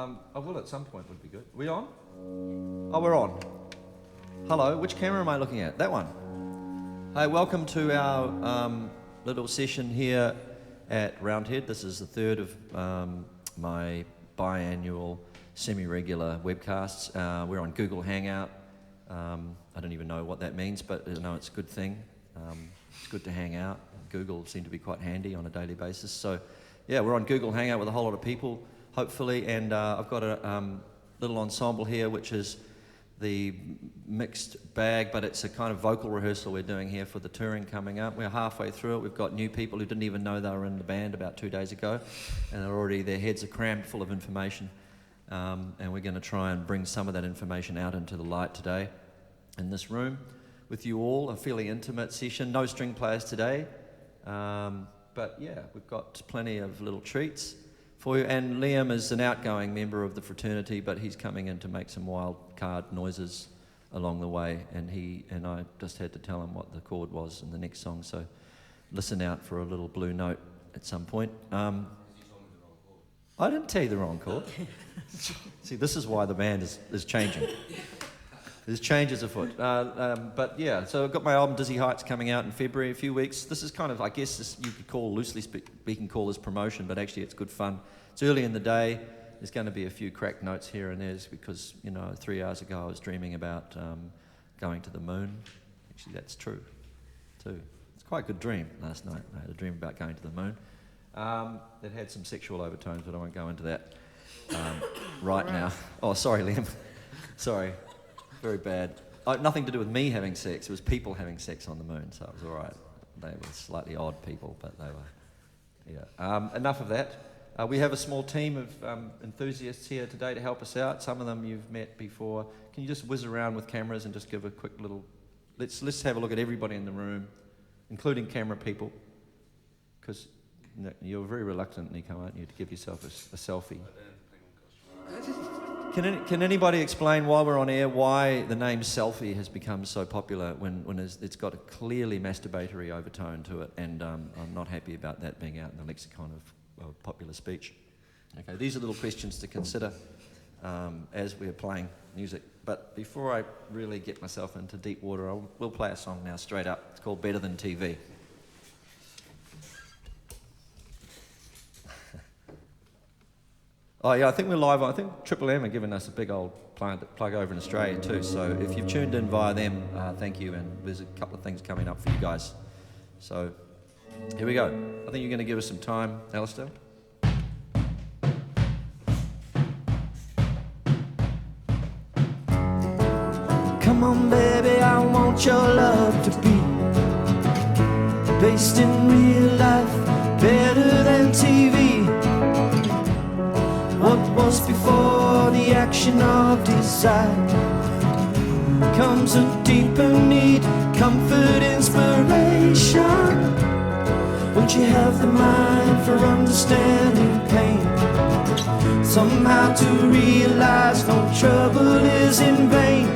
I will at some point, would be good. Are we on? Oh, we're on. Hello, which camera am I looking at? That one. Hey, welcome to our little session here at Roundhead. This is the third of my biannual semi-regular webcasts. We're on Google Hangout. I don't even know what that means, but I know it's a good thing. It's good to hang out. Google seem to be quite handy on a daily basis. So, yeah, we're on Google Hangout with a whole lot of people, hopefully, and I've got a little ensemble here, which is the mixed bag, but it's a kind of vocal rehearsal we're doing here for the touring coming up. We're halfway through it. We've got new people who didn't even know they were in the band about 2 days ago, and their heads are crammed full of information, and we're going to try and bring some of that information out into the light today in this room with you all, a fairly intimate session. No string players today, but yeah, we've got plenty of little treats for you. And Liam is an outgoing member of the fraternity, but he's coming in to make some wild card noises along the way, and I just had to tell him what the chord was in the next song, so listen out for a little blue note at some point. I didn't tell you the wrong chord. See, this is why the band is changing. There's changes afoot. But yeah, so I've got my album Dizzy Heights coming out in February, a few weeks. This is kind of, I guess, you could call, loosely speaking, call this promotion, but actually it's good fun. It's early in the day. There's going to be a few cracked notes here and there because, 3 hours ago I was dreaming about going to the moon. Actually, that's true, too. It's quite a good dream last night. I had a dream about going to the moon. It had some sexual overtones, but I won't go into that right now. Oh, sorry, Liam. Sorry. Very bad. Nothing to do with me having sex. It was people having sex on the moon, so it was all right. They were slightly odd people, but they were, yeah. Enough of that. We have a small team of enthusiasts here today to help us out. Some of them you've met before. Can you just whiz around with cameras and just give a quick little... Let's have a look at everybody in the room, including camera people, because you're very reluctant, Nico, aren't you, to give yourself a selfie? Can anybody explain, while we're on air, why the name selfie has become so popular when it's got a clearly masturbatory overtone to it, and I'm not happy about that being out in the lexicon of popular speech. Okay, these are little questions to consider as we're playing music. But before I really get myself into deep water, we'll play a song now straight up. It's called Better Than TV. Oh yeah, I think we're live. I think Triple M are giving us a big old plug over in Australia too. So if you've tuned in via them, thank you. And there's a couple of things coming up for you guys. So here we go. I think you're going to give us some time, Alistair. Come on, baby, I want your love to be based in real life, better than TV. What was before the action of desire comes a deeper need, comfort, inspiration. Won't you have the mind for understanding pain? Somehow to realize no trouble is in vain.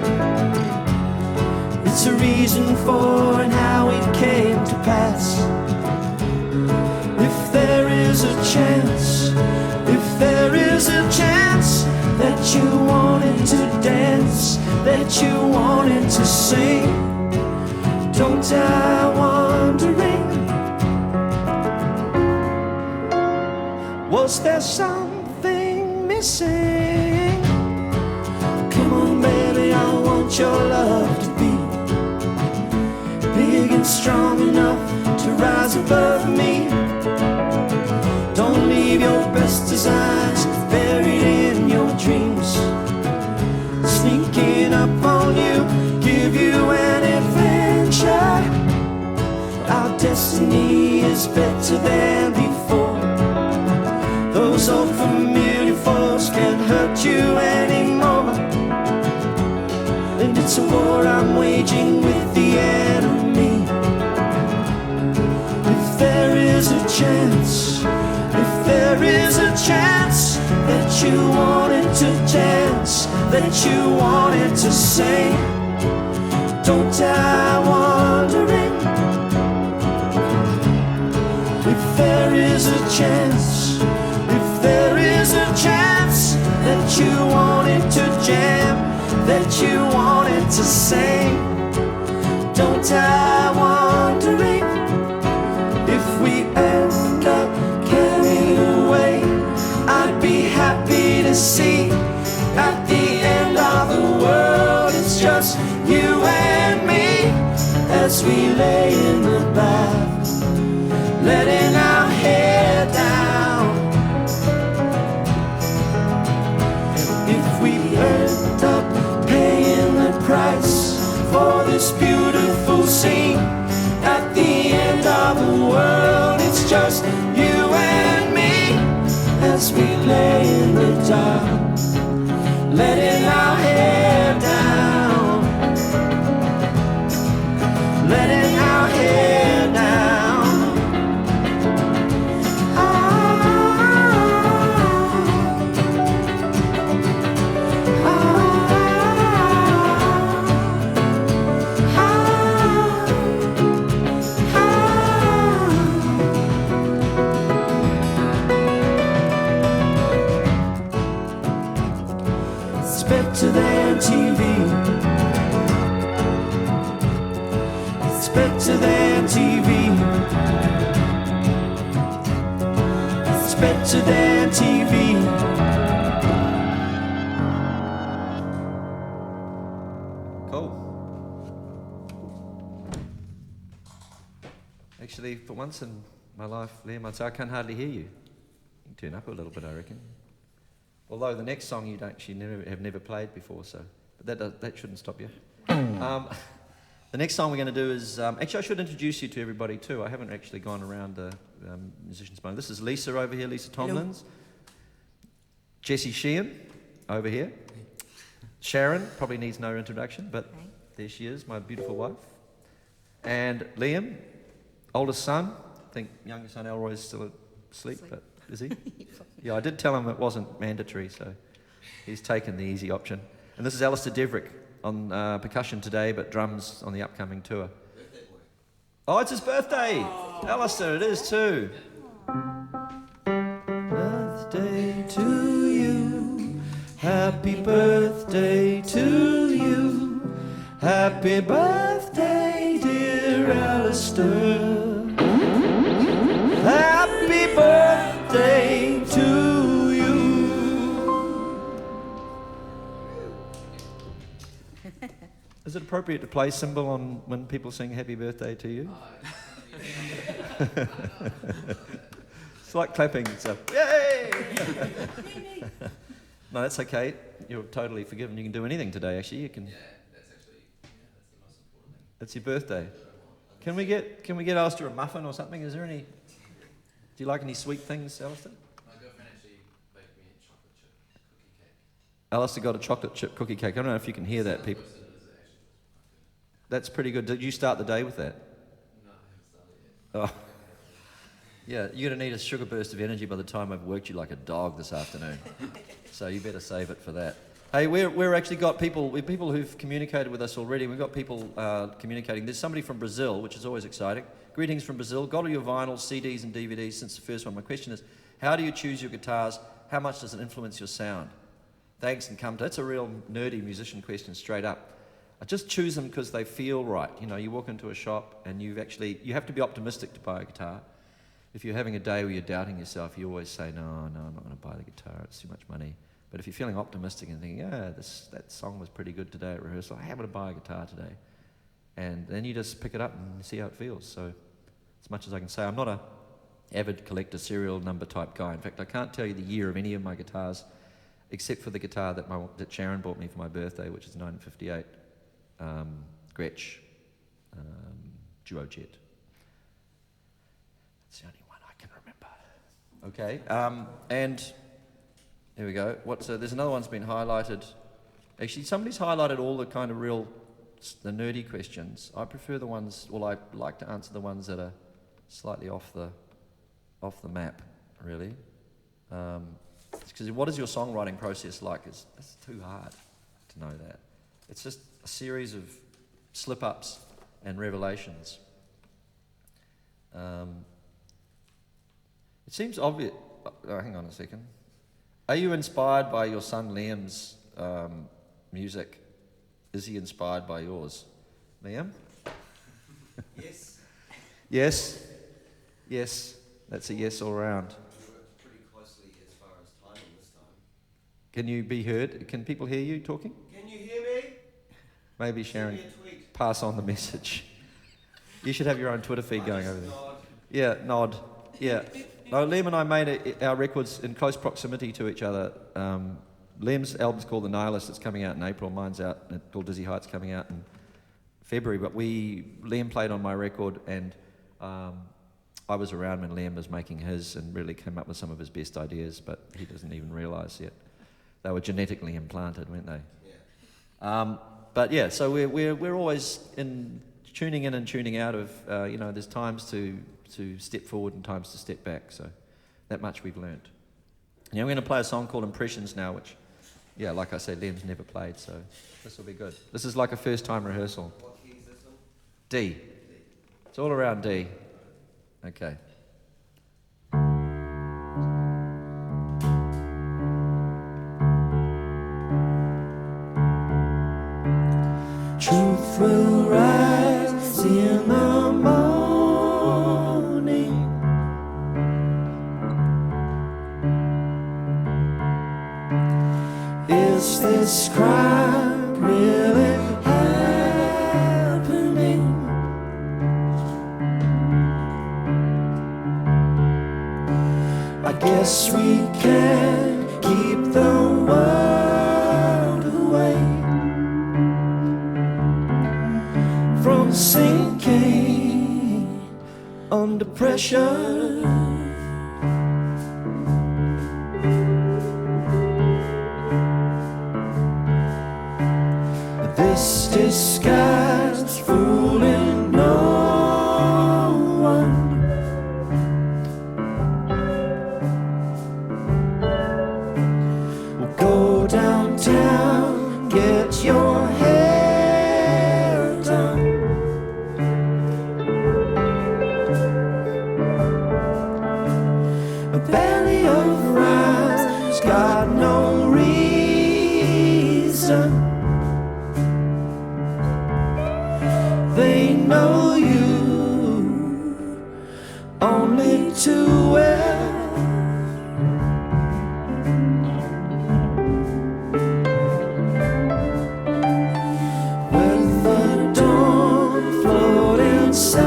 It's a reason for and how it came to pass. If there is a chance, if there is a chance that you wanted to dance, that you wanted to sing, don't die wondering, was there something missing? Come on, baby, I want your love to be big and strong enough to rise above me. Don't leave your best designs buried in your dreams, sneaking up on you, give you an adventure. Our destiny is better than before. Those old familiar foes can't hurt you anymore. And it's a war I'm waging with the enemy. If there is a chance, if there is a chance that you wanted to dance, that you wanted to sing, don't die wondering. If there is a chance, if there is a chance that that you wanted to sing. Don't die wondering if we end up carried away. I'd be happy to see at the end of the world it's just you and me as we lay in the bath, letting our hair down. If we end up paying the price for this beautiful scene, at the end of the world it's just you and me as we lay in the dark, letting our hair down, letting our hair down. Better than TV. It's better than TV. It's better than TV. Cool. Actually, for once in my life, Liam, I'd say I can hardly hear you. You can turn up a little bit, I reckon. Although the next song you'd actually have never played before, so but that shouldn't stop you. The next song we're going to do is actually I should introduce you to everybody too. I haven't actually gone around the musicians' bone. This is Lisa over here, Lisa Tomlins. Hello. Jessie Sheehan over here. Sharon probably needs no introduction, but there she is, my beautiful wife. And Liam, oldest son. I think youngest son Elroy is still asleep, but is he? Yeah, I did tell him it wasn't mandatory, so he's taken the easy option. And this is Alistair Deverick on percussion today, but drums on the upcoming tour. Birthday boy. Oh, it's his birthday! Oh. Alistair, it is too. Birthday to you, happy birthday to you, happy birthday, dear Alistair. Happy birthday to you. Is it appropriate to play cymbal on when people sing happy birthday to you? It's like clapping, so yay! No, that's okay. You're totally forgiven. You can do anything today, actually. You can. Yeah, that's the most important thing. That's your birthday. Can we get Alistair a muffin or something? Is there any? Do you like any sweet things, Alistair? My girlfriend actually baked me a chocolate chip cookie cake. Alistair got a chocolate chip cookie cake. I don't know if you can hear that, people. That's pretty good. Did you start the day with that? No, I haven't started yet. Oh. Yeah, you're going to need a sugar burst of energy by the time I've worked you like a dog this afternoon. So you better save it for that. Hey, we're actually got people who've communicated with us already. We've got people communicating. There's somebody from Brazil, which is always exciting. Greetings from Brazil. Got all your vinyls, CDs and DVDs since the first one. My question is, how do you choose your guitars? How much does it influence your sound? Thanks and come to... That's a real nerdy musician question straight up. I just choose them because they feel right. You know, you walk into a shop and you have to be optimistic to buy a guitar. If you're having a day where you're doubting yourself, you always say, no, I'm not going to buy the guitar. It's too much money. But if you're feeling optimistic and thinking, that song was pretty good today at rehearsal, I'm going to buy a guitar today. And then you just pick it up and see how it feels. So as much as I can say, I'm not a avid collector serial number type guy. In fact, I can't tell you the year of any of my guitars, except for the guitar that Sharon bought me for my birthday, which is 1958, Gretsch Duo Jet. That's the only one I can remember. Okay, and there we go. There's another one's been highlighted. Actually, somebody's highlighted all the kind of the nerdy questions. I prefer the ones, I like to answer the ones that are slightly off the map, really. Because what is your songwriting process like? It's too hard to know that. It's just a series of slip-ups and revelations. It seems obvious. Oh, hang on a second. Are you inspired by your son Liam's music Is he inspired by yours? Liam? Yes. Yes? Yes. That's a yes all round. We worked pretty closely as far as timing this time. Can you be heard? Can people hear you talking? Can you hear me? Maybe Sharon, Send me a tweet. pass on the message. You should have your own Twitter feed going over there. Nod. Yeah, nod. Yeah. No, Liam and I made our records in close proximity to each other. Liam's album's called The Nihilist. It's coming out in April. Mine's out called Dizzy Heights, coming out in February. But Liam played on my record, and I was around when Liam was making his and really came up with some of his best ideas, but he doesn't even realise yet. They were genetically implanted, weren't they? Yeah. But yeah, so we're always tuning in and tuning out of, there's times to step forward and times to step back, so that much we've learned. Yeah, we're going to play a song called Impressions now, which, yeah, like I said, Liam's never played, so this will be good. This is like a first-time rehearsal. What key is this in? D. It's all around D. Okay. Truth will rise in the morning. Is this crime really happening? I guess we can't keep the world away from sinking under pressure. This disguise fooling no one. We'll go downtown, get your hair done. A belly of rhymes, got no reason. They know you only too well. With the dawn floating sideways,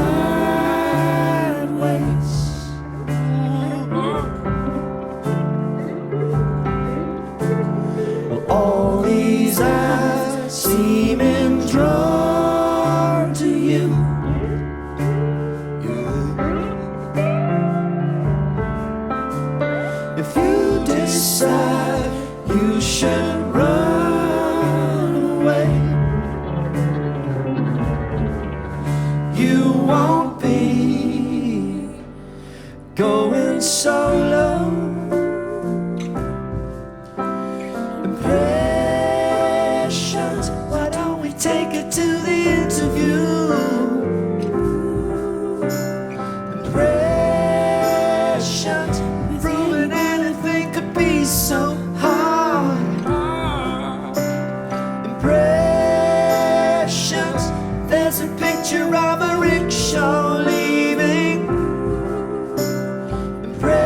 well, all these eyes seeming drawn to you. If you decide you should run away, you won't be going solo. Impressions, why don't we take it to the interview? Impressions, proving anything could be so hard. Impressions, there's a picture of a rickshaw leaving. Impressions,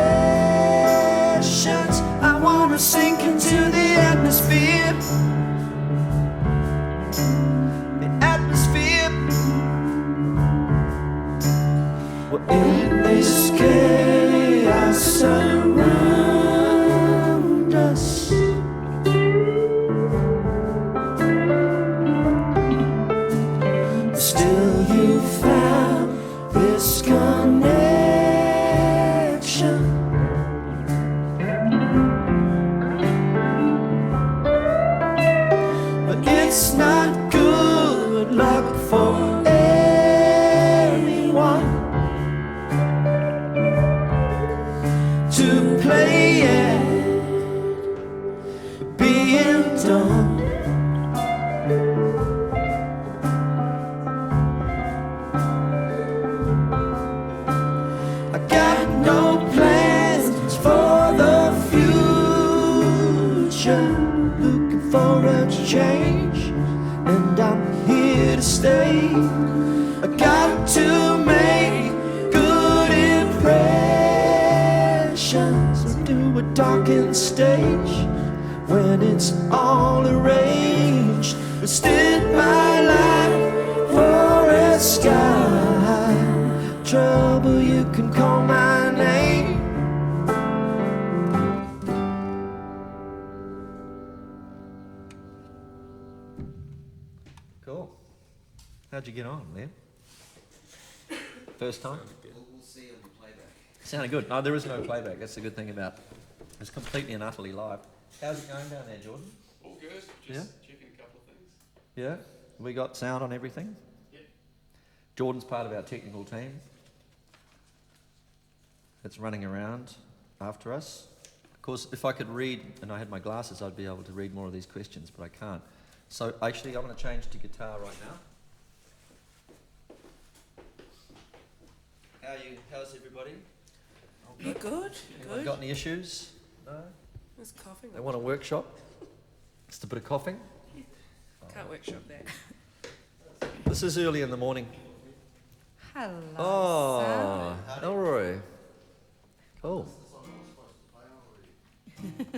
I wanna sink into the atmosphere. The atmosphere. We're in this chaos around us. Still you found this connection. But it's not good luck for anyone to play it being done. I got no plans for the future, looking for a change, and I stay. I got to make good impressions. I do a darkened stage when it's all arranged. Instead my life for a sky. Trouble, you can call my name. Cool. How'd you get on, man? First time? We'll see on the playback. Sounded good. No, there is no playback. That's the good thing about it. It's completely and utterly live. How's it going down there, Jordan? All good. Just Yeah? checking a couple of things. Yeah? We got sound on everything? Yeah. Jordan's part of our technical team. It's running around after us. Of course, if I could read, and I had my glasses, I'd be able to read more of these questions, but I can't. So actually, I'm going to change to guitar right now. How's everybody? You good? Anyone Good. got any issues? No? There's coughing. They want a workshop? Just a bit of coughing? Can't workshop that. This is early in the morning. Hello. Oh, Elroy. Cool.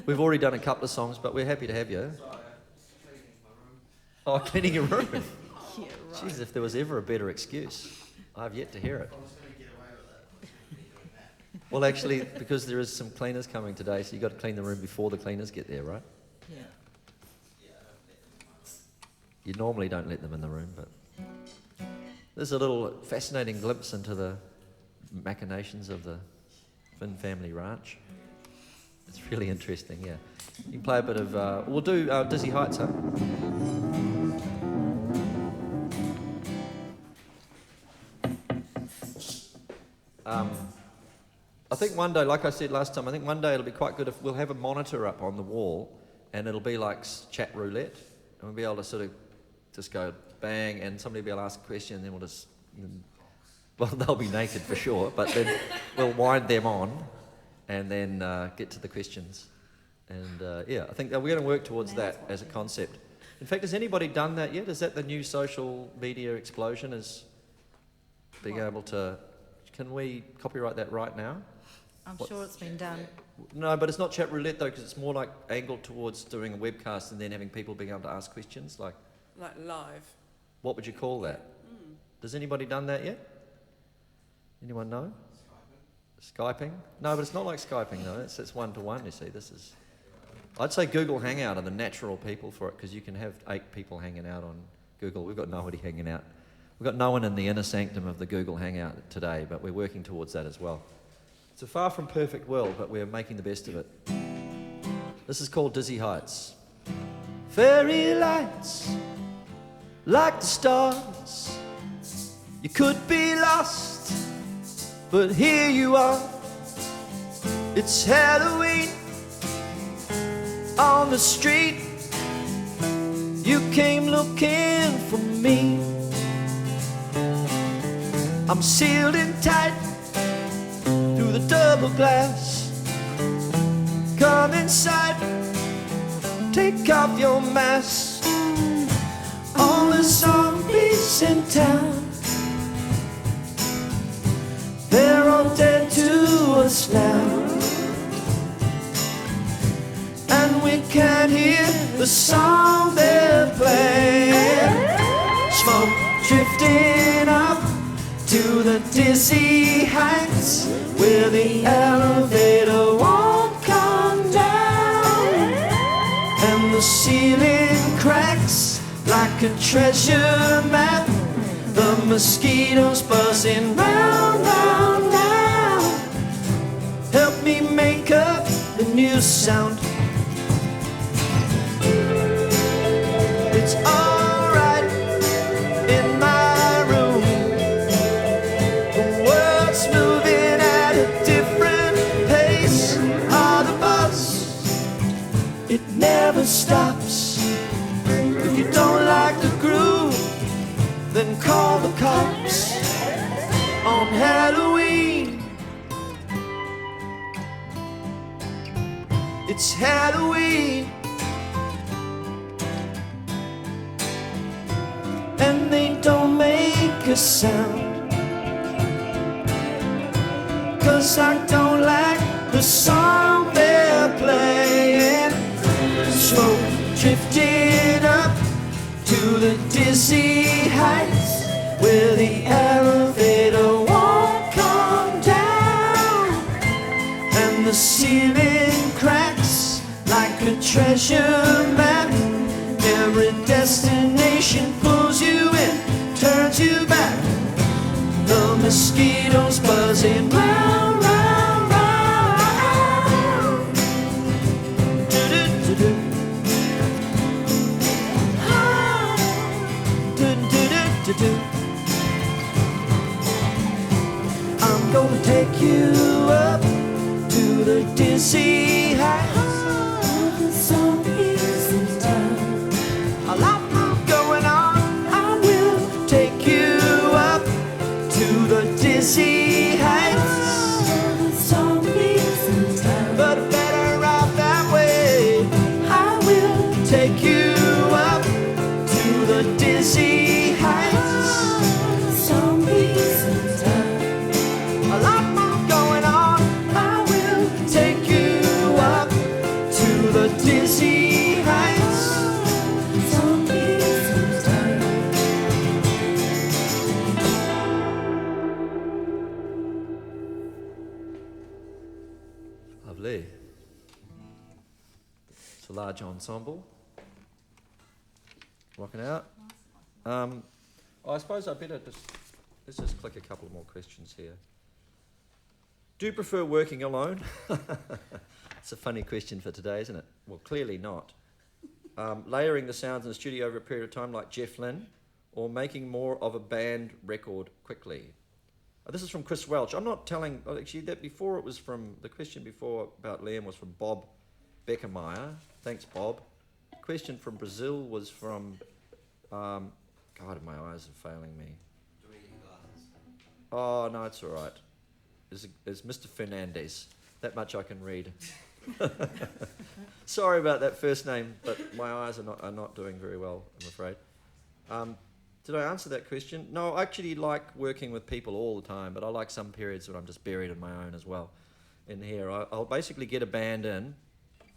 We've already done a couple of songs, but we're happy to have you. Oh, cleaning your room. Yeah, right. Jeez, if there was ever a better excuse. I've yet to hear it. Well, actually, because there is some cleaners coming today, so you've got to clean the room before the cleaners get there, right? Yeah. You normally don't let them in the room, but there's a little fascinating glimpse into the machinations of the Finn family ranch. It's really interesting, yeah. You can play a bit of, we'll do Dizzy Heights, huh? I think one day, like I said last time, I think one day it'll be quite good if we'll have a monitor up on the wall and it'll be like chat roulette, and we'll be able to sort of just go bang and somebody will be able to ask a question and then we'll just, well, they'll be naked for sure, but then we'll wind them on and then get to the questions. And yeah, I think that we're going to work towards that as a concept. In fact, has anybody done that yet? Is that the new social media explosion, is being able to, can we copyright that right now? I'm sure it's been done. No, but it's not chat roulette though, because it's more like angled towards doing a webcast and then having people being able to ask questions. Like live. what would you call that? Has anybody done that yet? Anyone know? Skyping? No, but it's not like Skyping though. It's one-to-one, you see. This is, I'd say Google Hangout are the natural people for it, because you can have 8 people hanging out on Google. We've got nobody hanging out. We've got no one in the inner sanctum of the Google Hangout today, but we're working towards that as well. It's a far from perfect world, but we're making the best of it. This is called Dizzy Heights. Fairy lights, like the stars. You could be lost, but here you are. It's Halloween on the street. You came looking for me. I'm sealed in tight through the double glass. Come inside, take off your mask. All the zombies in town, they're all dead to us now. And we can't hear the song they're playing. Smoke drifting up to the dizzy heights, where the elevator won't come down, and the ceiling cracks like a treasure map. The mosquitoes buzzing round, round, round. Help me make up the new sound. It's alright in my room. The world's moving at a different pace. Ah, the buzz, it never stops. If you don't like the groove, then call the cops. On Halloween, it's Halloween, and they don't sound. 'Cause I don't like the song they're playing. Smoke drifting up to the dizzy heights where the elevator won't come down, and the ceiling cracks like a treasure map. Every destination pulls you in, turns you back. The mosquitoes buzzing round, round, round. Do-do-do-do. Ah. Do-do-do-do-do. I'm gonna take you up to the dizzy heights. The sun is in town. A lot more going on. I will take you up to the dizzy heights. The sun is in town. But better off that way. I will take you up to the dizzy heights. The sun is in town. A lot more going on. I will take you up to the dizzy heights. Sun is in town. Lovely. It's a large ensemble. Rocking out. I suppose I better let's just click a couple more questions here. Do you prefer working alone? It's a funny question for today, isn't it? Well, clearly not. Layering the sounds in the studio over a period of time like Jeff Lynne, or making more of a band record quickly? This is from Chris Welch. I'm not telling, actually that before it was from, the question before about Liam was from Bob Beckermeyer. Thanks, Bob. The question from Brazil was from, God, my eyes are failing me. Do we need glasses? Oh, no, it's all right. It's Mr. Fernandez. That much I can read. Sorry about that first name, but my eyes are not doing very well, I'm afraid. Did I answer that question? No, I actually like working with people all the time, but I like some periods when I'm just buried in my own as well. In here, I'll basically get a band in,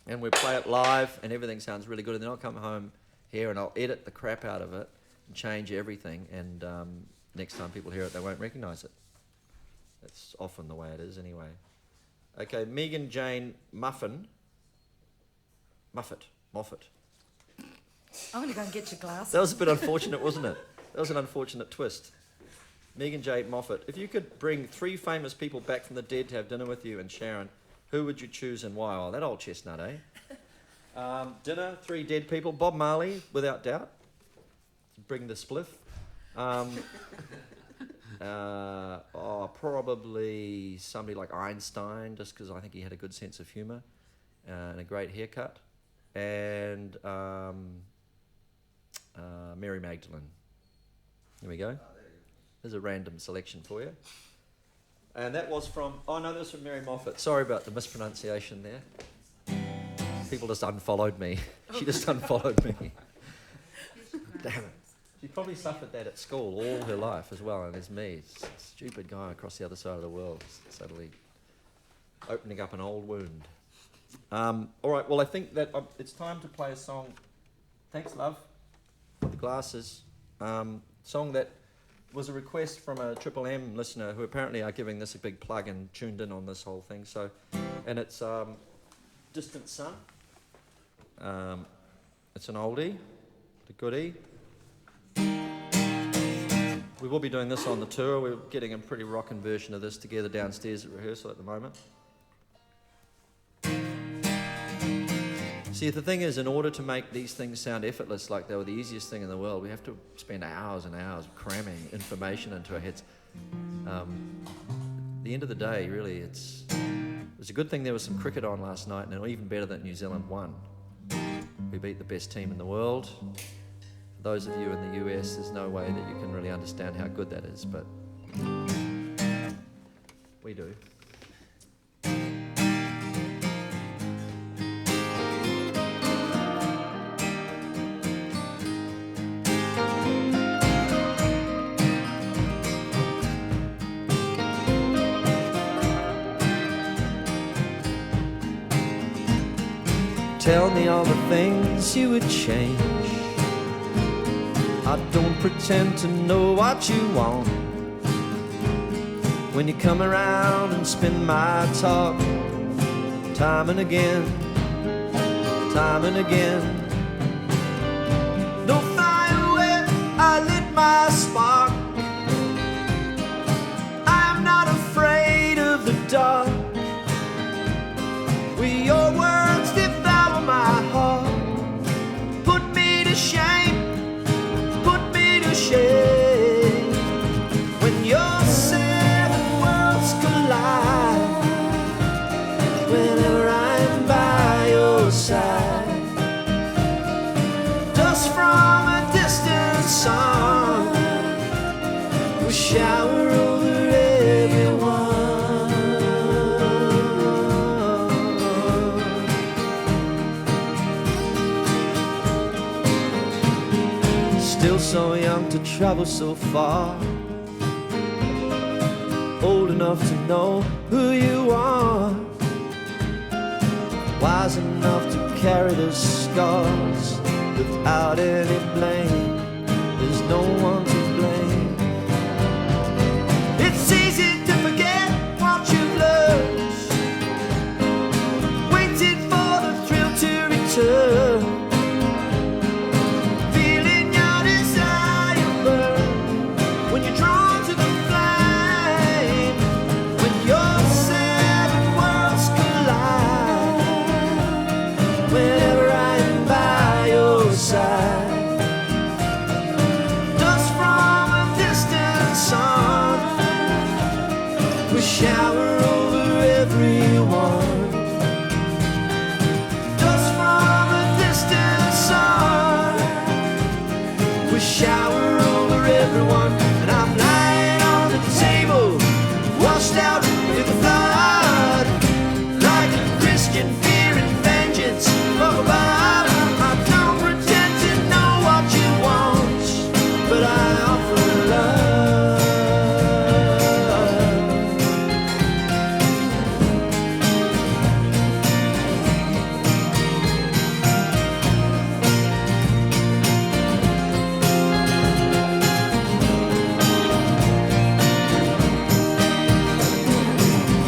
and we play it live, and everything sounds really good, and then I'll come home here and I'll edit the crap out of it and change everything, and next time people hear it, they won't recognise it. That's often the way it is anyway. Okay, Megan Jane Moffat. I'm going to go and get your glass. That was a bit unfortunate, wasn't it? That was an unfortunate twist. Megan J. Moffat, if you could bring 3 famous people back from the dead to have dinner with you and Sharon, who would you choose and why? Oh, that old chestnut, eh? Dinner, 3 dead people. Bob Marley, without doubt. Bring the spliff. Probably somebody like Einstein, just because I think he had a good sense of humour and a great haircut. And Mary Magdalene. Here we go. There's a random selection for you. And that was from, that was from Mary Moffat. Sorry about the mispronunciation there. People just unfollowed me. She just unfollowed me. Damn it. She probably suffered that at school all her life as well, and there's me, stupid guy across the other side of the world, suddenly opening up an old wound. All right, well, I think that it's time to play a song. Thanks, love, for the glasses. Song that was a request from a Triple M listener who apparently are giving this a big plug and tuned in on this whole thing. So, and it's Distant Sun. It's an oldie, a goodie. We will be doing this on the tour. We're getting a pretty rockin' version of this together downstairs at rehearsal at the moment. See, the thing is, in order to make these things sound effortless, like they were the easiest thing in the world, we have to spend hours and hours cramming information into our heads. At the end of the day, really, it's a good thing there was some cricket on last night, and even better that New Zealand won. We beat the best team in the world. For those of you in the US, there's no way that you can really understand how good that is, but we do. Tell me all the things you would change. I don't pretend to know what you want. When you come around and spin my talk, time and again, time and again. No fire where I lit my spark. I am not afraid of the dark. With your words devour my heart. Put me to shame, put me to shame. When your seven worlds collide, whenever I'm by your side, dust from a distant sun will shower over everyone. Still so young to travel so far, old enough to know who you are, wise enough to carry the scars without any blame. There's no one to blame. It's easy to forget what you've learned, waiting for the thrill to return. Feeling your desire burn when you're drawn to the flame. When your seven worlds collide, whenever I'm by your side, dust from a distant sun will shower over everyone. Dust from a distant sun will shower over everyone. And I'm lying on the table, washed out in the flood, like a Christian fearing vengeance from above. I don't pretend to know what you want, but I offer love.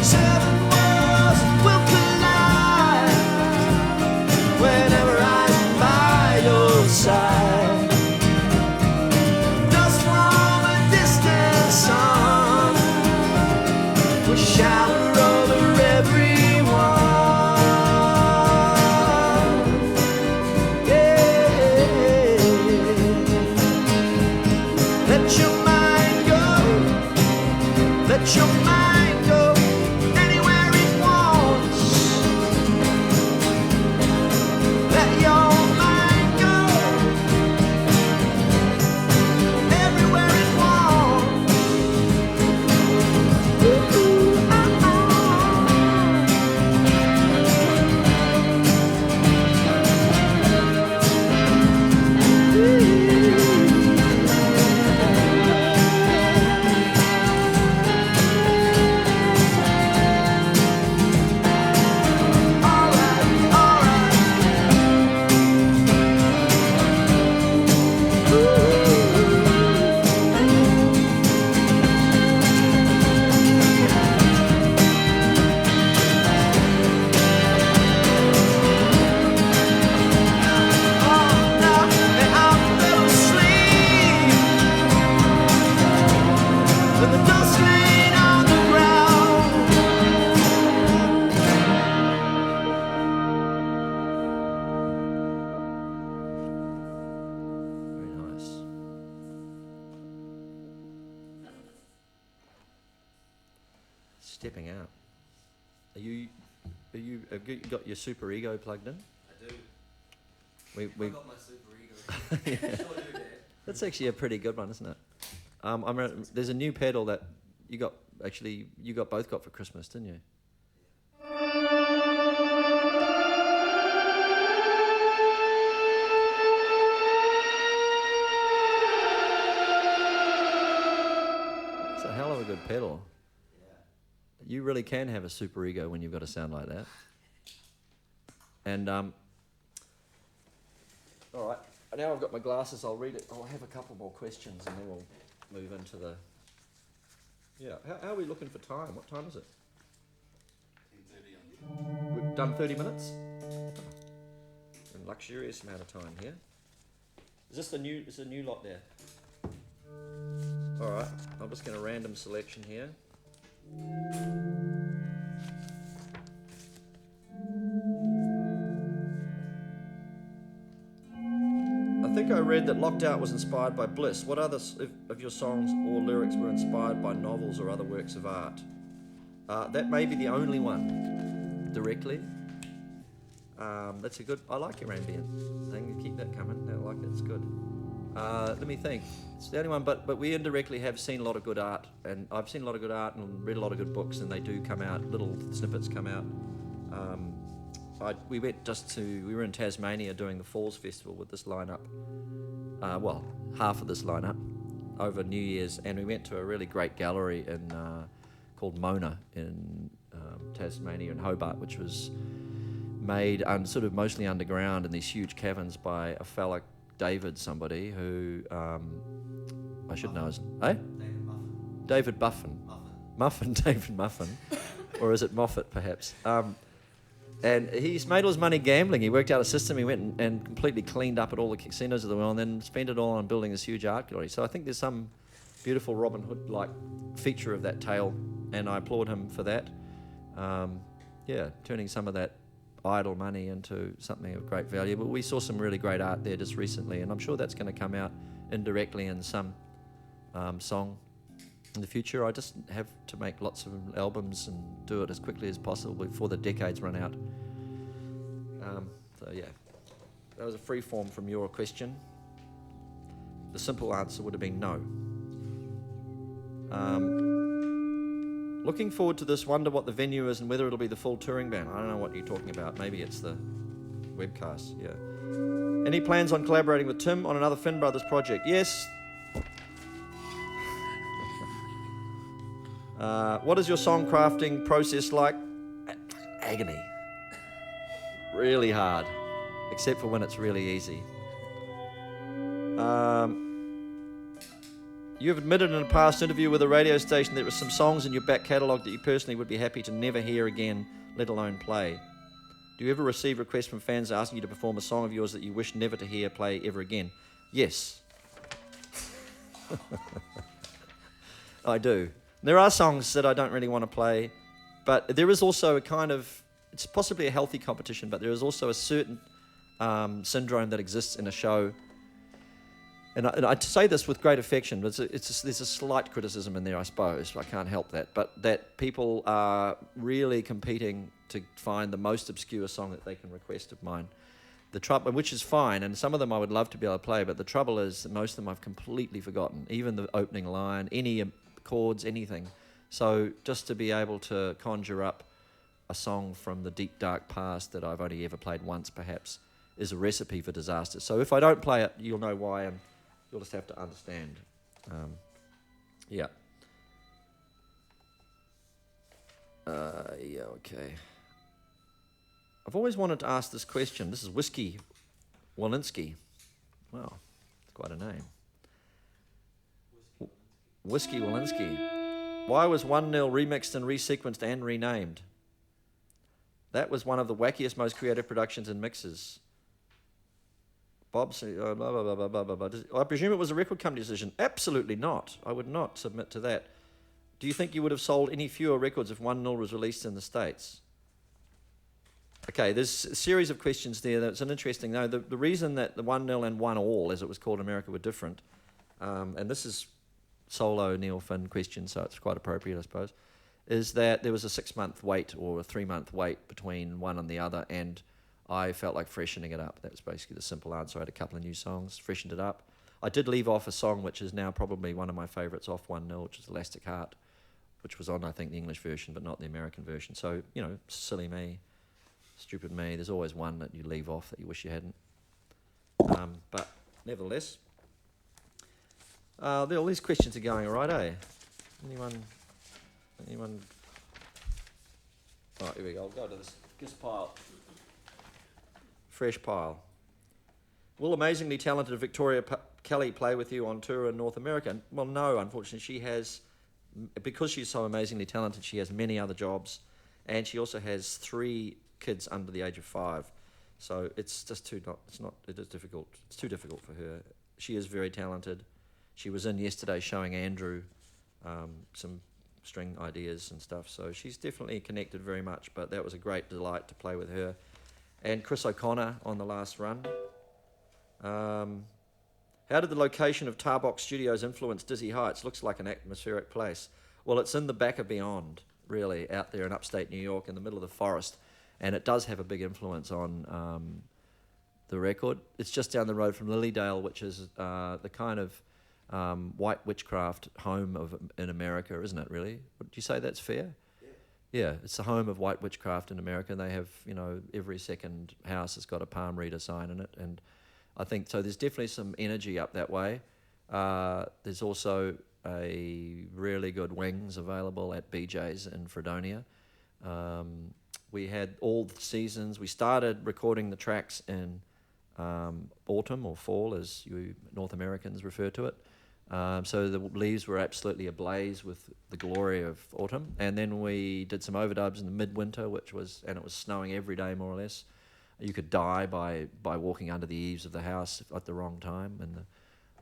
Seven worlds will collide whenever I'm by your side. Dust from a distant sun will shower over everyone. Yeah. Let your mind go. Let your mind go anywhere it wants. Let your mind go everywhere it wants. Ooh, ah, ah. Very nice. Stepping out. Have you got your super ego plugged in? I do. We I got my super ego. Sure do that. That's actually a pretty good one, isn't it? There's a new pedal that you got both got for Christmas, didn't you? It's a hell of a good pedal. You really can have a super ego when you've got a sound like that. And All right. Now I've got my glasses. I'll read it. I'll have a couple more questions, and then we'll move into the. Yeah. How are we looking for time? What time is it? 10:30 on. We've done 30 minutes. A luxurious amount of time here. Is this the new? Is a new lot there? All right. I'm just going to random selection here. I think I read that Locked Out was inspired by Bliss. What other of your songs or lyrics were inspired by novels or other works of art? That may be the only one directly. That's a good. I like your ambient thing. You keep that coming. I like it. It's good. Let me think. It's the only one, but we indirectly have seen a lot of good art, and I've seen a lot of good art and read a lot of good books, and they do come out. Little snippets come out. We were in Tasmania doing the Falls Festival with this lineup. Well, half of this lineup over New Year's, and we went to a really great gallery called Mona in Tasmania in Hobart, which was made sort of mostly underground in these huge caverns by a fella, David somebody, who I should know his David Buffin. Muffin, David Muffin. Or is it Moffat, perhaps? And he's made all his money gambling. He worked out a system. He went and completely cleaned up at all the casinos of the world and then spent it all on building this huge art gallery. So I think there's some beautiful Robin Hood-like feature of that tale, and I applaud him for that. Turning some of that idle money into something of great value. But we saw some really great art there just recently, and I'm sure that's going to come out indirectly in some song in the future. I just have to make lots of albums and do it as quickly as possible before the decades run out. That was a free form from your question. The simple answer would have been no. Looking forward to this, wonder what the venue is and whether it'll be the full touring band. I don't know what you're talking about. Maybe it's the Webcast, yeah. Any plans on collaborating with Tim on another Finn Brothers project? Yes. What is your song crafting process like? Agony. Really hard, except for when it's really easy. You have admitted in a past interview with a radio station that there were some songs in your back catalogue that you personally would be happy to never hear again, let alone play. Do you ever receive requests from fans asking you to perform a song of yours that you wish never to hear play ever again? Yes. I do. There are songs that I don't really want to play, but there is also a kind of, it's possibly a healthy competition, but there is also a certain syndrome that exists in a show. And I say this with great affection, but there's a slight criticism in there, I suppose. I can't help that. But that people are really competing to find the most obscure song that they can request of mine. The trouble, which is fine, and some of them I would love to be able to play, but the trouble is that most of them I've completely forgotten, even the opening line, any chords, anything. So just to be able to conjure up a song from the deep, dark past that I've only ever played once, perhaps, is a recipe for disaster. So if I don't play it, you'll know why, and you'll just have to understand. Okay. I've always wanted to ask this question. This is Whiskey Walensky. Wow, it's quite a name. Whiskey Walensky. Why was 1-0 remixed and resequenced and renamed? That was one of the wackiest, most creative productions and mixes. Bob said, blah, blah, blah, blah, blah, blah, blah. I presume it was a record company decision. Absolutely not. I would not submit to that. Do you think you would have sold any fewer records if 1-0 was released in the States? Okay, there's a series of questions there. That's an interesting. No, the reason that the 1-0 and 1-all, as it was called in America, were different, and this is solo Neil Finn question, so it's quite appropriate, I suppose, is that there was a 6-month wait or a 3-month wait between one and the other, and I felt like freshening it up. That was basically the simple answer. I had a couple of new songs, freshened it up. I did leave off a song which is now probably one of my favourites off 1-0, which is Elastic Heart, which was on, I think, the English version, but not the American version. So, you know, silly me, stupid me. There's always one that you leave off that you wish you hadn't. But nevertheless, all these questions are going all right, eh? Anyone? Oh, here we go. I'll go to this pile. Fresh pile. Will amazingly talented Victoria Kelly play with you on tour in North America? Well, no, unfortunately. She has, because she's so amazingly talented, she has many other jobs, and she also has 3 kids under the age of 5. So it's just it is difficult. It's too difficult for her. She is very talented. She was in yesterday showing Andrew some string ideas and stuff. So she's definitely connected very much, but that was a great delight to play with her. And Chris O'Connor on the last run. How did the location of Tarbox Studios influence Dizzy Heights? Looks like an atmospheric place. Well, it's in the back of Beyond, really, out there in upstate New York in the middle of the forest. And it does have a big influence on the record. It's just down the road from Lilydale, which is the kind of white witchcraft home in America, isn't it, really? Would you say that's fair? Yeah, it's the home of white witchcraft in America, and they have, every second house has got a palm reader sign in it, and I think so. There's definitely some energy up that way. There's also a really good wings available at BJ's in Fredonia. We had all the seasons. We started recording the tracks in autumn or fall, as you North Americans refer to it. So the leaves were absolutely ablaze with the glory of autumn. And then we did some overdubs in the midwinter, and it was snowing every day more or less. You could die by walking under the eaves of the house at the wrong time, and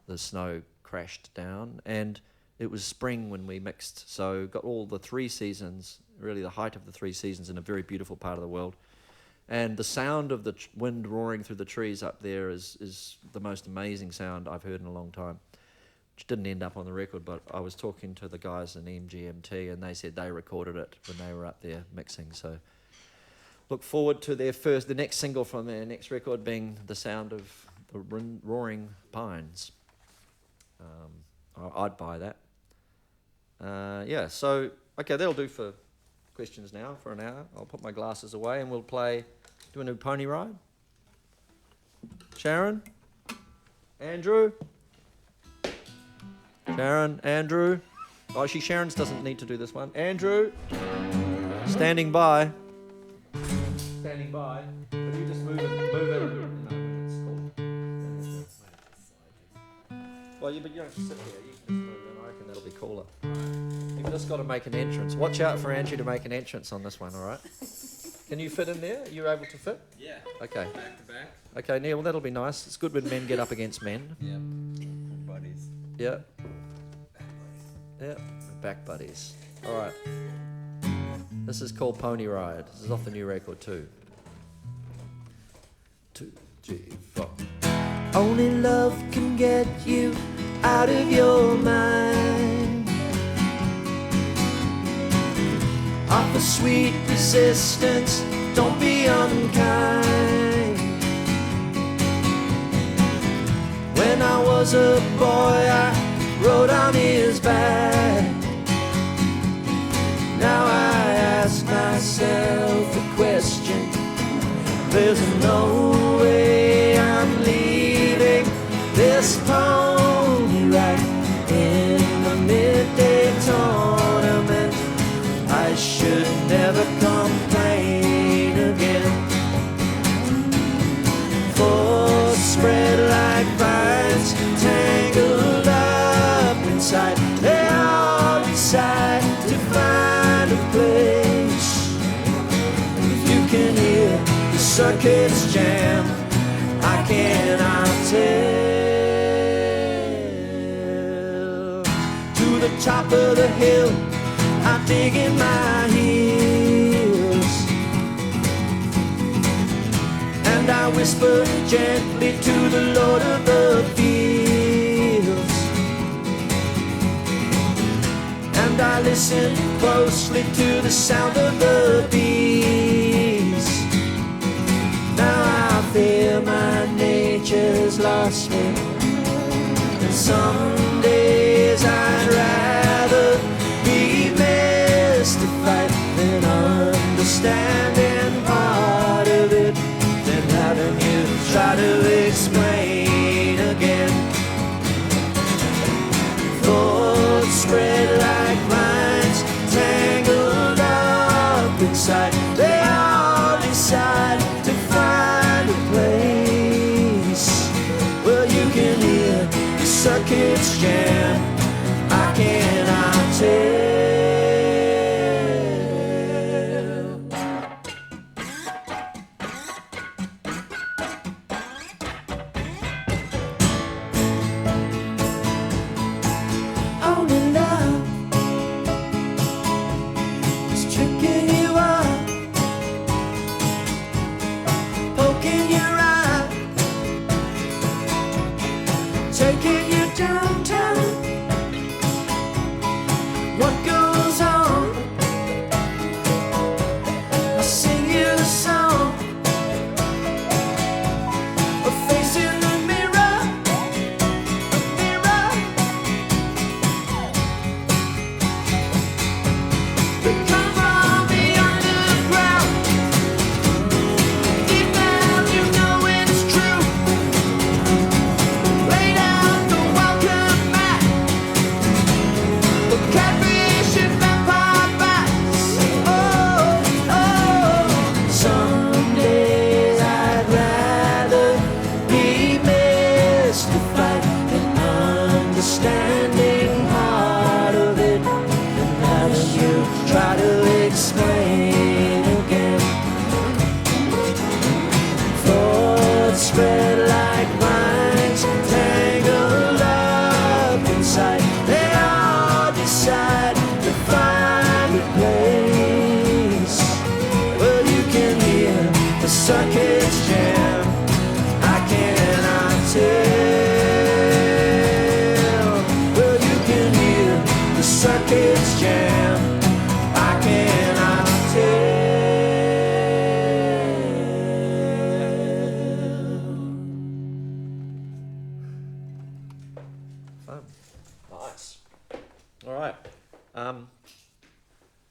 the snow crashed down. And it was spring when we mixed, so got all the 3 seasons, really the height of the 3 seasons in a very beautiful part of the world. And the sound of the wind roaring through the trees up there is the most amazing sound I've heard in a long time. Which didn't end up on the record, but I was talking to the guys in MGMT, and they said they recorded it when they were up there mixing. So look forward to the next single from their next record being the sound of the roaring pines. I'd buy that. So, okay, that'll do for questions now for an hour. I'll put my glasses away and we'll play. Do a new Pony Ride? Sharon? Andrew? Sharon? Andrew? Oh, Sharon's doesn't need to do this one. Andrew? Standing by. Standing by. Can you just move it? No, it's cool. Well, but you don't have to sit there. You can just move it. I reckon that'll be cooler. You've just got to make an entrance. Watch out for Andrew to make an entrance on this one, all right? Can you fit in there? Are you able to fit? Yeah. Okay. Back to back. Okay, Neil, well, that'll be nice. It's good when men get up against men. Yep. Buddies. Yeah. Back buddies. Yeah. Back buddies. All right. This is called Pony Ride. This is off the new record too. 2, 3, 4. Only love can get you out of your mind. Offer sweet resistance, don't be unkind. When I was a boy, I rode on his back. Now I ask myself a question. There's no way I'm leaving this pony ride in the midday tournament. I should never complain again. For spread like vines, tangled up inside, they all decide to find a place. If you can hear the circuits jam, I cannot tell. To the top of the hill, I dig in my heels, and I whisper gently to the Lord of the fields, and I listen closely to the sound of the bees. Now I fear my nature's lost me, and some days I'd rather be mystified than understanding part of it, than having you try to explain again. Thoughts spread like vines, tangled up inside, they all decide to find a place. sing you a song. A face in the mirror, mirror. We come from the underground. Deep down, you know it's true. Laid out the welcome mat. The catfish and vampire bats. Oh, oh. Some days I'd rather be mystified than understanding part of it, and having you try to explain again. Thoughts spread like vines, tangled up inside. They all decide to find a place. Well, you can hear the circuits jam. I cannot tell. Well, you can hear the circuits jam. I cannot tell. Fun. Nice. All right.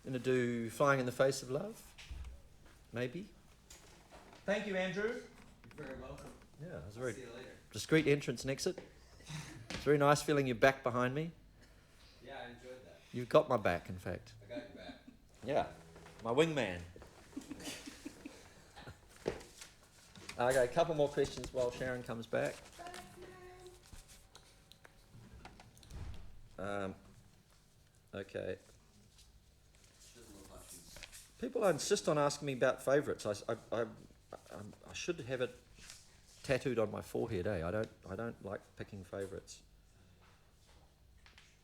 Gonna do Flying in the Face of Love. Maybe. Thank you, Andrew. You're very welcome. Yeah, it was a very See you later. discreet entrance and exit. It's very nice feeling you back behind me. Yeah, I enjoyed that. You've got my back, in fact. I got your back. Yeah, my wingman. Okay, a couple more questions while Sharon comes back. Okay. People insist on asking me about favourites. I should have it tattooed on my forehead. I don't like picking favourites.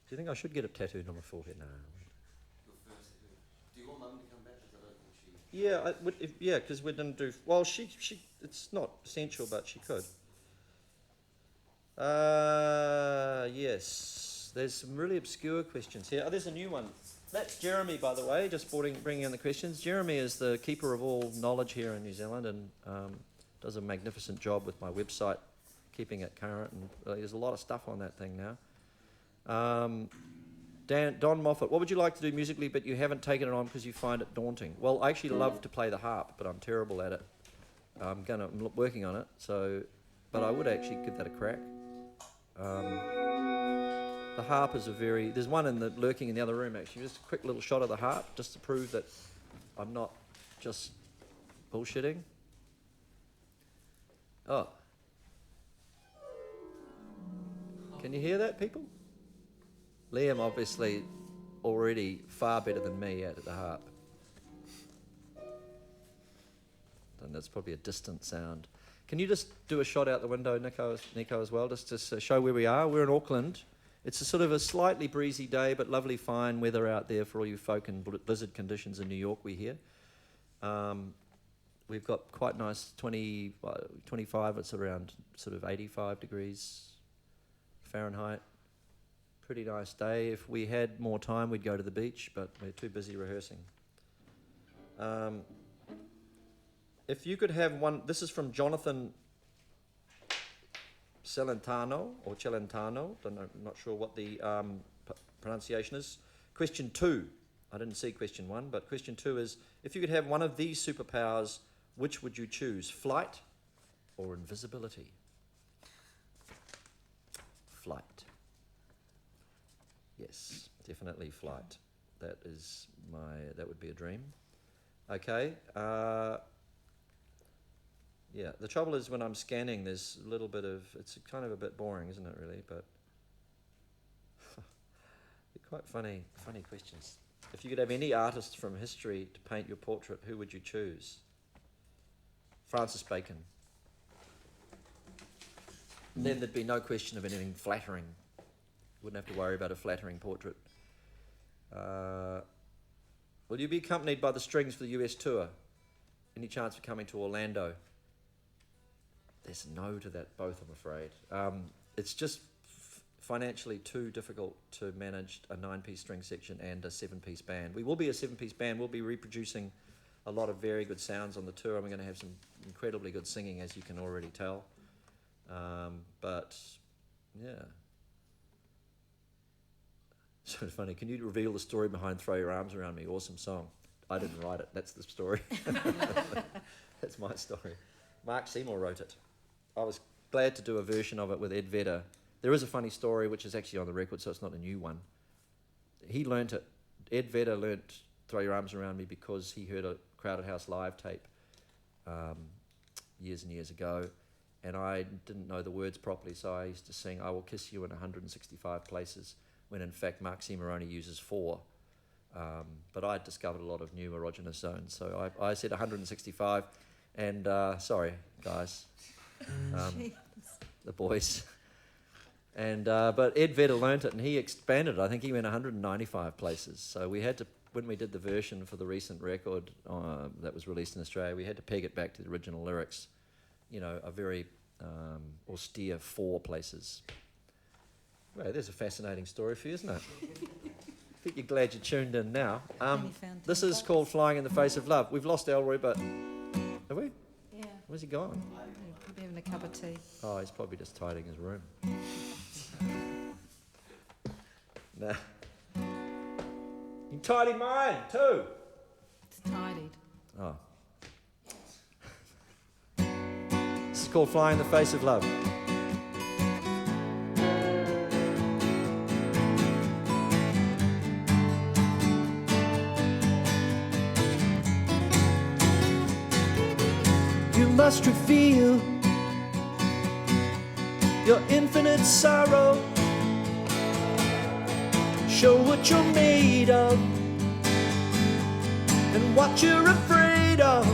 Do you think I should get it tattooed on my forehead? No. Do you want Mum to come back? Because I don't think she... Yeah, I would. Yeah, because we didn't do. Well, she. It's not essential, but she could. Yes. There's some really obscure questions here. Oh, there's a new one. That's Jeremy, by the way. Just bringing in the questions. Jeremy is the keeper of all knowledge here in New Zealand, and does a magnificent job with my website, keeping it current. And there's a lot of stuff on that thing now. Don Moffat, what would you like to do musically, but you haven't taken it on because you find it daunting? Well, I actually love to play the harp, but I'm terrible at it. I'm working on it. But I would actually give that a crack. The harp is there's one lurking in the other room actually. Just a quick little shot of the harp, just to prove that I'm not just bullshitting. Oh. Can you hear that, people? Liam obviously already far better than me at the harp. And that's probably a distant sound. Can you just do a shot out the window, Nico, as well, just to show where we are? We're in Auckland. It's a sort of a slightly breezy day, but lovely fine weather out there for all you folk in blizzard conditions in New York, we hear. We've got quite nice 25, it's around sort of 85 degrees Fahrenheit. Pretty nice day. If we had more time, we'd go to the beach, but we're too busy rehearsing. If you could have one, this is from Jonathan Celentano, I'm not sure what the pronunciation is. Question 2, I didn't see question 1, but question 2 is, if you could have one of these superpowers, which would you choose? Flight or invisibility? Flight. Yes, definitely flight. That would be a dream. Okay. Yeah, the trouble is when I'm scanning, there's a little bit of, it's kind of a bit boring, isn't it, really? But they're quite funny questions. If you could have any artist from history to paint your portrait, who would you choose? Francis Bacon. Then there'd be no question of anything flattering. Wouldn't have to worry about a flattering portrait. Will you be accompanied by the Strings for the US tour? Any chance of coming to Orlando? There's no to that both, I'm afraid. It's just financially too difficult to manage a 9-piece string section and a 7-piece band. We will be a 7-piece band. We'll be reproducing a lot of very good sounds on the tour. I'm going to have some incredibly good singing, as you can already tell. But yeah. So funny. Can you reveal the story behind Throw Your Arms Around Me? Awesome song. I didn't write it. That's the story. That's my story. Mark Seymour wrote it. I was glad to do a version of it with Ed Vedder. There is a funny story which is actually on the record, so it's not a new one. He learnt it. Ed Vedder learnt Throw Your Arms Around Me because he heard a Crowded House live tape years and years ago, and I didn't know the words properly, so I used to sing "I Will Kiss You in 165 Places," when in fact Mark Seymour only uses 4. But I discovered a lot of new erogenous zones, so I said 165, and sorry guys, the boys. And but Ed Vedder learnt it, and he expanded it. I think he went 195 places. So we had to, when we did the version for the recent record that was released in Australia, we had to peg it back to the original lyrics. You know, a very austere 4 places. Well, there's a fascinating story for you, isn't it? I think you're glad you tuned in now. This is called Flying in the Face of Love. We've lost Elroy, but have we? Yeah. Where's he gone? Probably having a cup of tea. Oh, he's probably just tidying his room. Nah. You tidy mine too. It's tidied. Oh. This is called Flying in the Face of Love. You must reveal your infinite sorrow. Show what you're made of and what you're afraid of.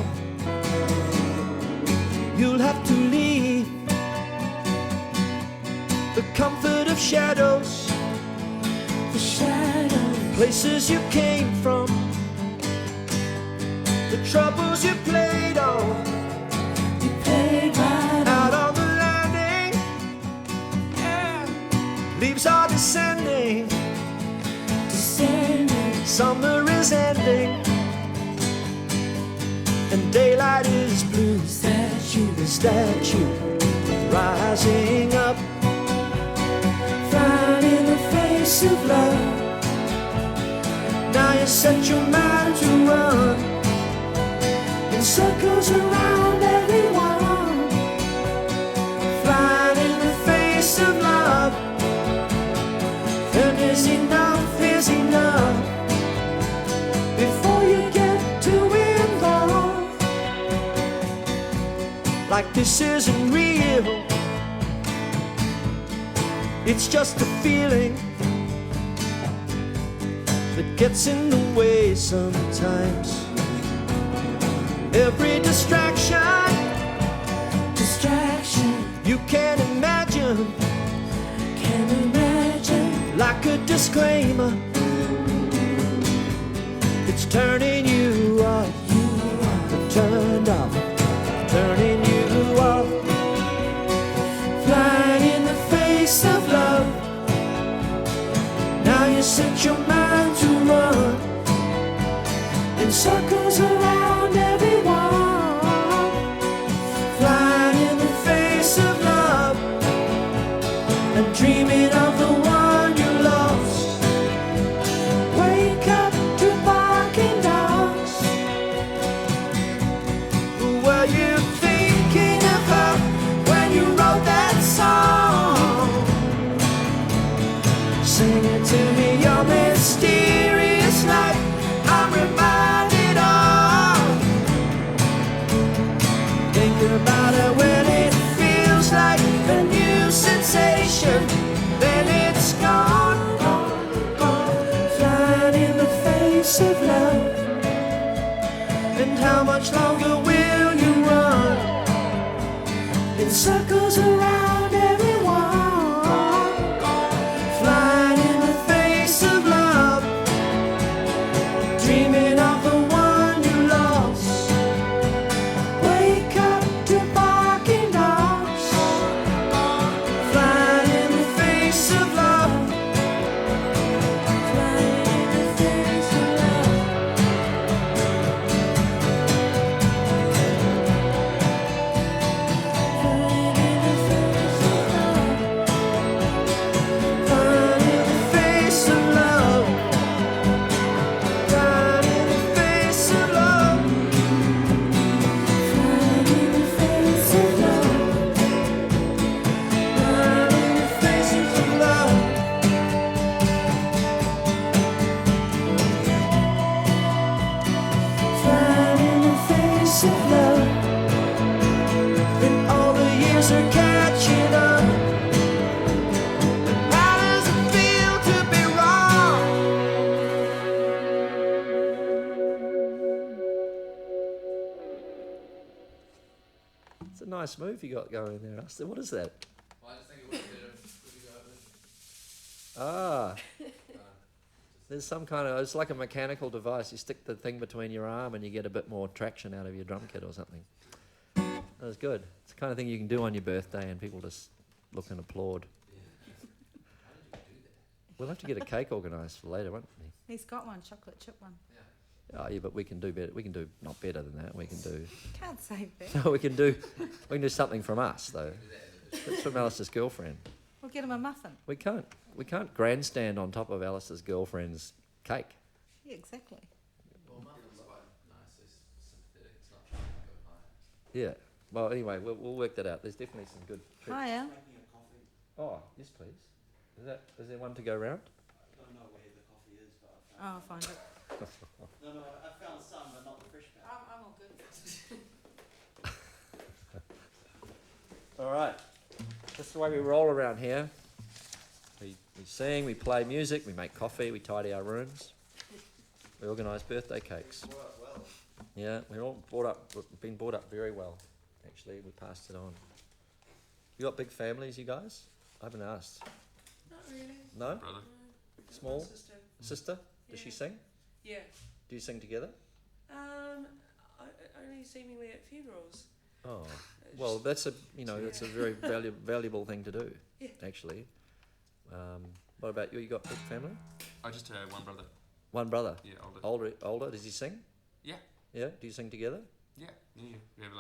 You'll have to leave the comfort of shadows, the shadows, places you came from, the troubles you played on. You played right out on the landing. Yeah. Leaves are descending. Summer is ending and daylight is blue. The statue rising up, flying in the face of love. Now you set your mind to run in circles around everyone, flying in the face of love. And is enough before you get too involved. Like this isn't real, it's just a feeling that gets in the way sometimes. Every distraction you can imagine, like a disclaimer. It's turning you off, turned off, turning you off. Flying in the face of love. Now you set your mind to run in circles around everyone. Flying in the face of love and dreaming of the one you lost. Wake up to barking dogs. Were you thinking of her when you wrote that song? Sing it to me, your mysterious life I'm reminded of. Think about it when it feels like a new sensation. Then it's gone, gone, gone. Flying in the face of love. And how much longer will you run in circles around everyone? Flying in the face of love, dreaming of the one you lost. Wake up to barking dogs. Flying in the face of love. Flying in the face of love. It's a nice move you got going there, Alistair. What is that? Well, I just think it would be better if we go over. Ah, there's some kind of, it's like a mechanical device. You stick the thing between your arm and you get a bit more traction out of your drum kit or something. That was good. It's the kind of thing you can do on your birthday and people just look and applaud. How did you do that? We'll have to get a cake organised for later, won't we? He's got one, chocolate chip one. Oh, yeah, but we can do better. We can do not better than that. We can do. Can't say that. No, we can do something from us though. It's from Alistair's girlfriend. We'll get him a muffin. We can't grandstand on top of Alistair's girlfriend's cake. Yeah, exactly. Well, muffin's quite nice. It's synthetic. It's not trying to go higher. Yeah. Well, anyway, we'll work that out. There's definitely some good tricks. Hi, Al. Making a coffee. Oh, yes, please. Is there one to go round? I don't know where the coffee is, but I Oh, found I'll find it. No, I found some, but not the fresh kind. I'm all good. All right. That's the way we roll around here. We sing, we play music, we make coffee, we tidy our rooms. We organise birthday cakes. Well, Yeah, we're all been brought up very well. Actually, we passed it on. You got big families, you guys? I haven't asked. Not really. No? Brother. Small? My sister. Sister? Does she Yeah. sing? Yeah. Do you sing together? Only seemingly at funerals. Oh, It's well, just- that's a very valuable thing to do. Yeah. Actually. What about you? You got big family? I just one brother. One brother. Yeah, older. Older. Does he sing? Yeah. Yeah. Do you sing together? Yeah. We have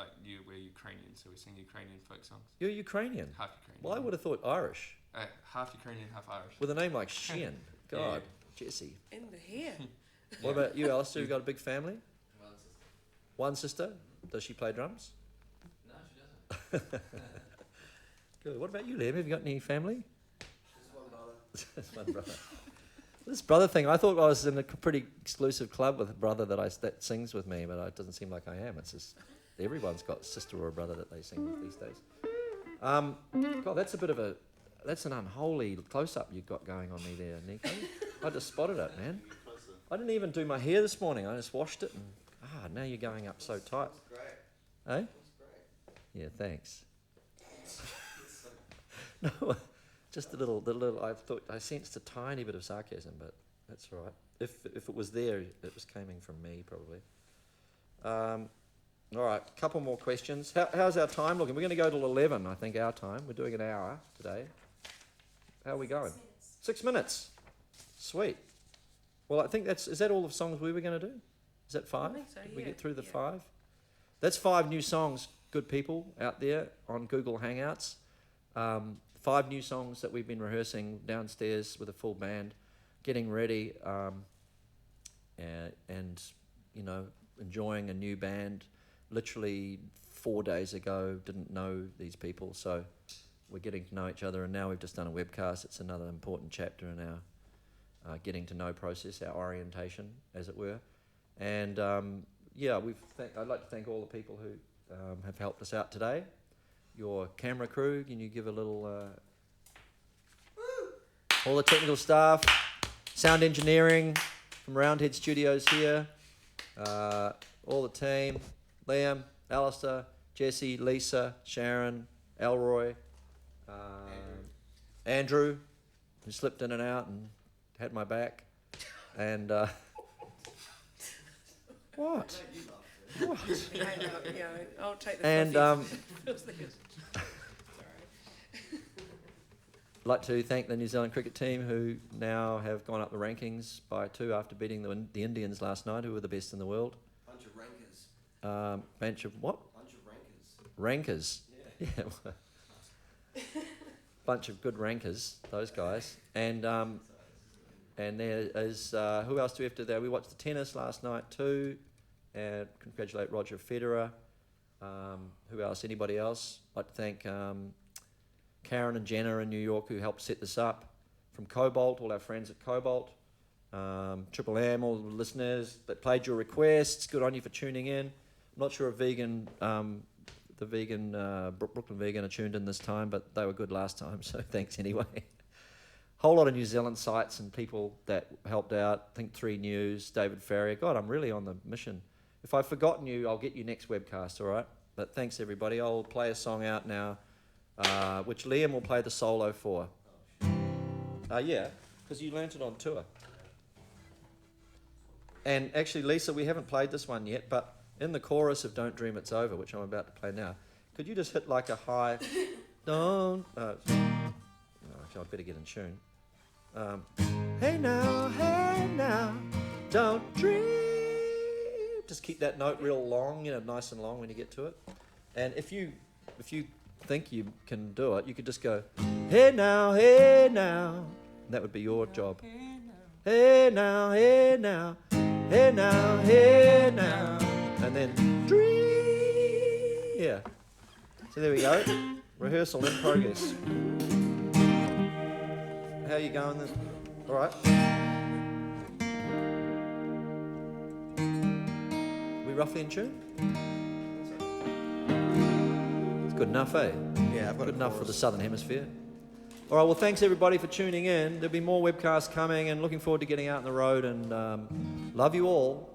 we're Ukrainian, so we sing Ukrainian folk songs. You're Ukrainian. Half Ukrainian. Well, I would have thought Irish Half Ukrainian, half Irish. with a name like Sheehan. God, Jesse. In the hair. What about you, Alistair? You got a big family? one sister. One sister. Does she play drums? No, she doesn't. Good. What about you, Liam? Have you got any family? Just one brother. Just one brother. This brother thing, I thought I was in a pretty exclusive club with a brother that sings with me, but it doesn't seem like I am. It's just everyone's got a sister or a brother that they sing with these days. God, that's an unholy close-up you've got going on me there, Nico. I just spotted it, man. Closer. I didn't even do my hair this morning. I just washed it, and now you're going up so tight. That's great. Eh? That's great. Yeah, thanks. No, just a little. I sensed a tiny bit of sarcasm, but that's all right. If it was there, it was coming from me probably. All right, couple more questions. How's our time looking? We're going to go till 11, I think, our time. We're doing an hour today. How are we going? 6 minutes. Sweet. Well, I think is that all the songs we were going to do? Is that 5? I think so, Did we yeah, get through the yeah. 5? That's 5 new songs, good people out there on Google Hangouts. 5 new songs that we've been rehearsing downstairs with a full band, getting ready, and enjoying a new band. Literally 4 days ago, didn't know these people, so we're getting to know each other, and now we've just done a webcast. It's another important chapter in our getting to know process, our orientation, as it were. And I'd like to thank all the people who have helped us out today. Your camera crew, can you give a little... all the technical staff, sound engineering from Roundhead Studios here, all the team, Liam, Alistair, Jesse, Lisa, Sharon, Elroy, Andrew, who slipped in and out and had my back, and what? What? I'll take the And fluffy. I'd like to thank the New Zealand cricket team who now have gone up the rankings by 2 after beating the Indians last night, who were the best in the world. Bunch of rankers. Bunch of what? Bunch of rankers. Rankers. Yeah. Yeah. Bunch of good rankers, those guys. And there is, who else do we have to there? We watched the tennis last night too. And congratulate Roger Federer. Who else? Anybody else? I'd like to thank Karen and Jenna in New York who helped set this up. From Cobalt, all our friends at Cobalt. Triple M, all the listeners that played your requests. Good on you for tuning in. I'm not sure if Brooklyn Vegan are tuned in this time, but they were good last time, so thanks anyway. Whole lot of New Zealand sites and people that helped out. I think 3 News, David Farrier. God, I'm really on the mission. If I've forgotten you, I'll get you next webcast, all right? But thanks, everybody. I'll play a song out now, which Liam will play the solo for. Yeah, because you learnt it on tour. And actually, Lisa, we haven't played this one yet, but in the chorus of Don't Dream It's Over, which I'm about to play now, could you just hit like a high... Don't... actually, I'd better get in tune. Hey now, don't dream. Just keep that note real long, nice and long when you get to it. And if you think you can do it, you could just go, hey now. And that would be your job. Hey now. And then dream. Yeah. So there we go. Rehearsal in progress. How you going then? All right. We roughly in tune? It's good enough, eh? Yeah, I've got Good a enough for chorus. the Southern Hemisphere. All right, well, thanks everybody for tuning in. There'll be more webcasts coming and looking forward to getting out on the road and love you all.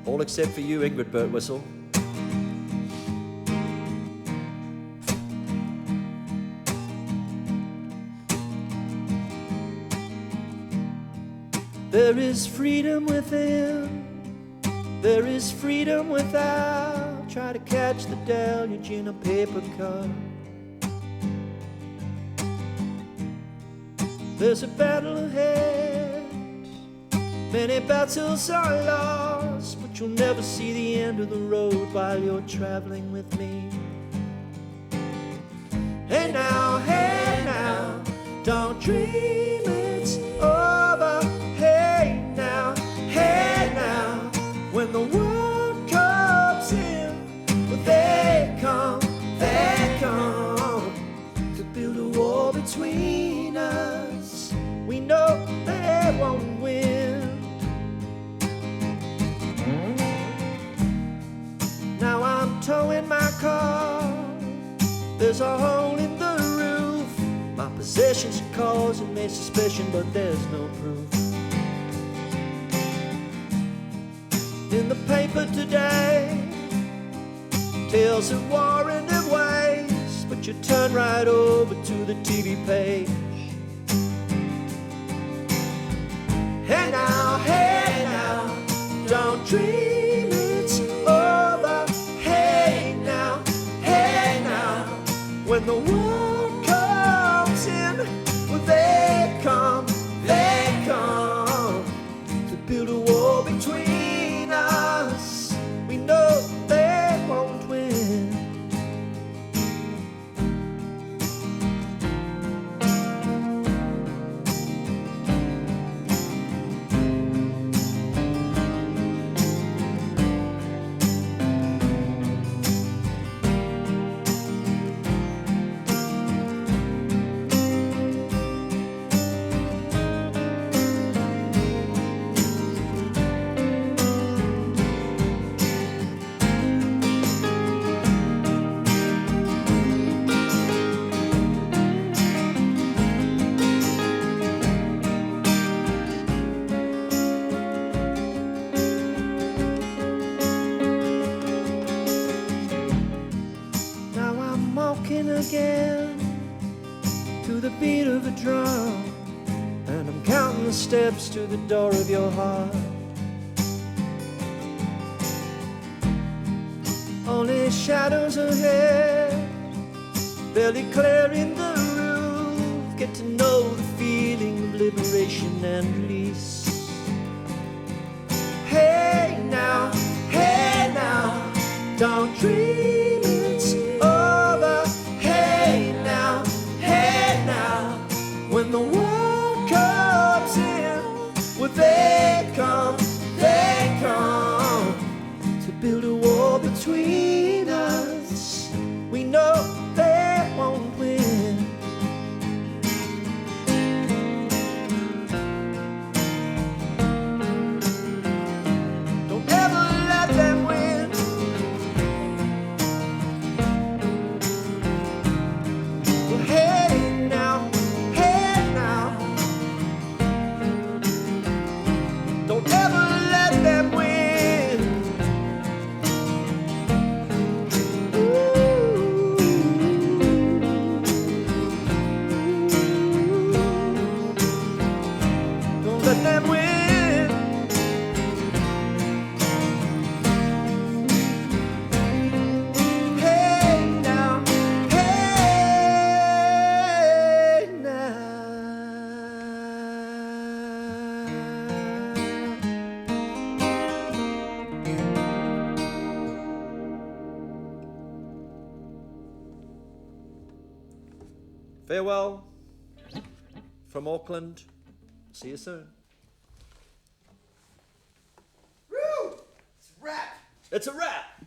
All except for you, Ingrid Birtwhistle. There is freedom within, there is freedom without. Try to catch the deluge in a paper cup. There's a battle ahead, many battles are lost, but you'll never see the end of the road while you're traveling with me. Hey now, don't dream it's over. Hey now, when the world comes in, they come to build a wall between us. We know they won't win. Now I'm towing my car, there's a hole in the roof. My possessions are causing me suspicion, but there's no proof. In the paper today, tales of war and of waste, but you turn right over to the TV page. Hey now, don't dream it's over. Hey now, when the world comes in, well they come to build a wall between us. We know they won't win. Now I'm walking again to the beat of a drum, and I'm counting the steps to the door of your heart. Only shadows ahead, barely clearing the roof. Get to know the feeling of liberation and release. Hey now, don't dream it's over. Hey now, when the world comes in, well they come to build a wall between us. We know they won't win. Farewell from Auckland. See you soon. Woo! It's a wrap! It's a wrap.